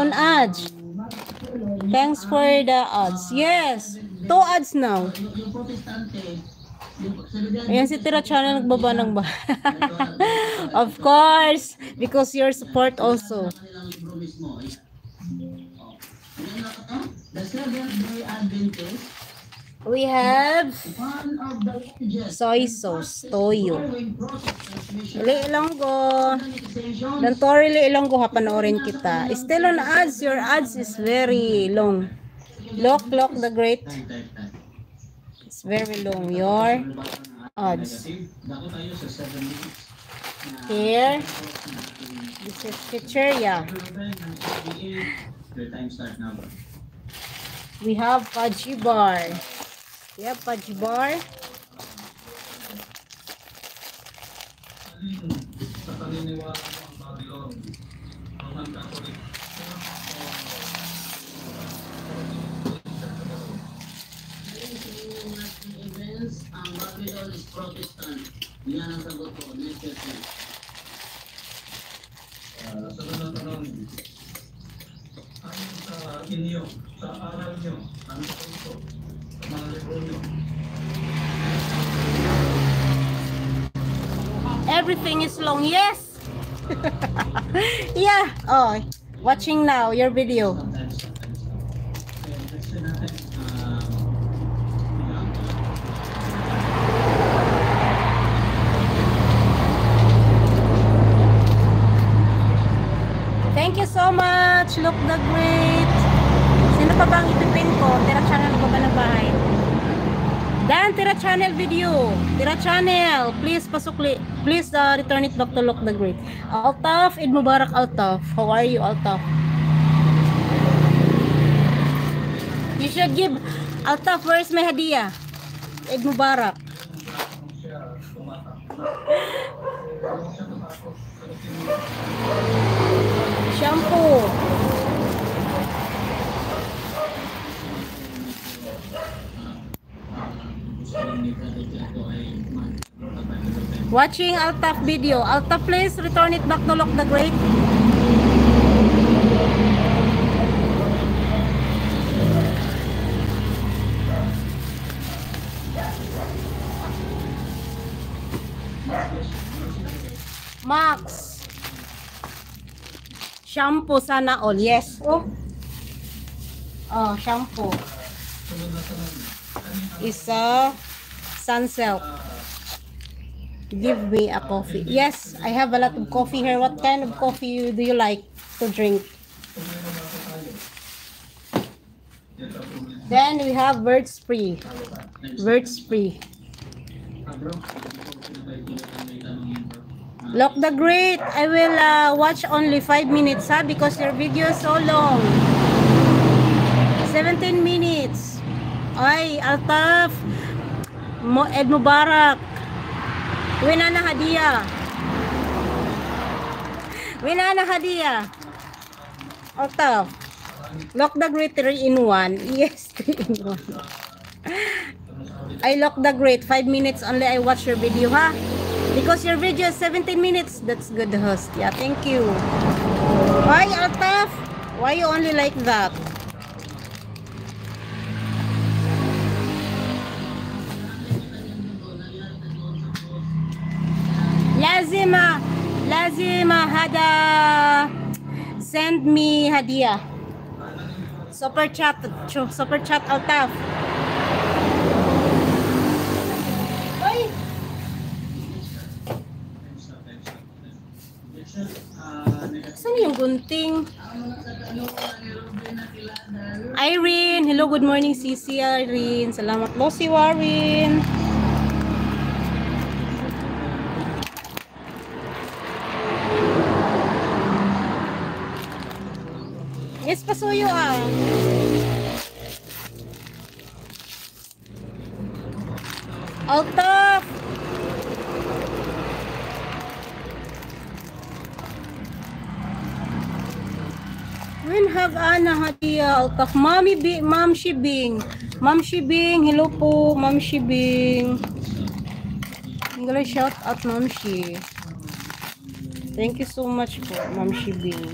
on ads. Thanks for the ads. Yes. 2 ads now. Ayan si Tira Channel nagbaba ng ba. Of course. Because your support also. We have soy sauce, toyo. Ilonggo. Don't worry, Ilonggo ha, panoorin kita. Still on ads, your ads is very long. Look the great. It's very long, your ads. Here. This is Chicheria. We have Pudgy Bar. We have Pudgy Bar. Everything is long, yes. Yeah. Oh, watching now your video. Thank you so much. Look the great. Sino pa bang ipipin ko? Tira Channel ko ba na bahay? Dan, Tira Channel video. Tira Channel. Please, pasukli. Please return it back to Look the Great. Altaf, Eid Mubarak Altaf. How are you, Altaf? You should give Altaf, where's my hadiah? Eid Mubarak. Shampoo. Watching Altaf video. Altaf, please return it back to Look the Great. Max. Shampoo sana all. Yes. Oh. Oh, shampoo. Isa Sunsilk. Give me a coffee. Yes, I have a lot of coffee here. What kind of coffee do you like to drink? Then we have bird spray. Bird spray. Look the Great. I will watch only 5 minutes, ha, because your video is so long. 17 minutes. Ay, Altaf. Eid Mubarak. Winana hadiah. Winana hadiah. Altaf. Look the Great 3 in 1. Yes, 3 in 1. I Look the Great 5 minutes only. I watch your video, ha? Because your video is 17 minutes. That's good, host. Yeah, thank you. Why, Altaf? Why you only like that? Lazima hada send me hadiah. Super chat Altaf. Oy. Saan yung gunting? Irene, hello, good morning, Sisi Irene. Salamat po si Warren. Yes, pasuyo ah. Altaf. When have Ana hadiah? Altaf. Ma'am Shibing. Ma'am Shibing, hello po, Ma'am Shibing. I'm gonna shout out Ma'am Shi. Thank you so much po, Ma'am Shibing.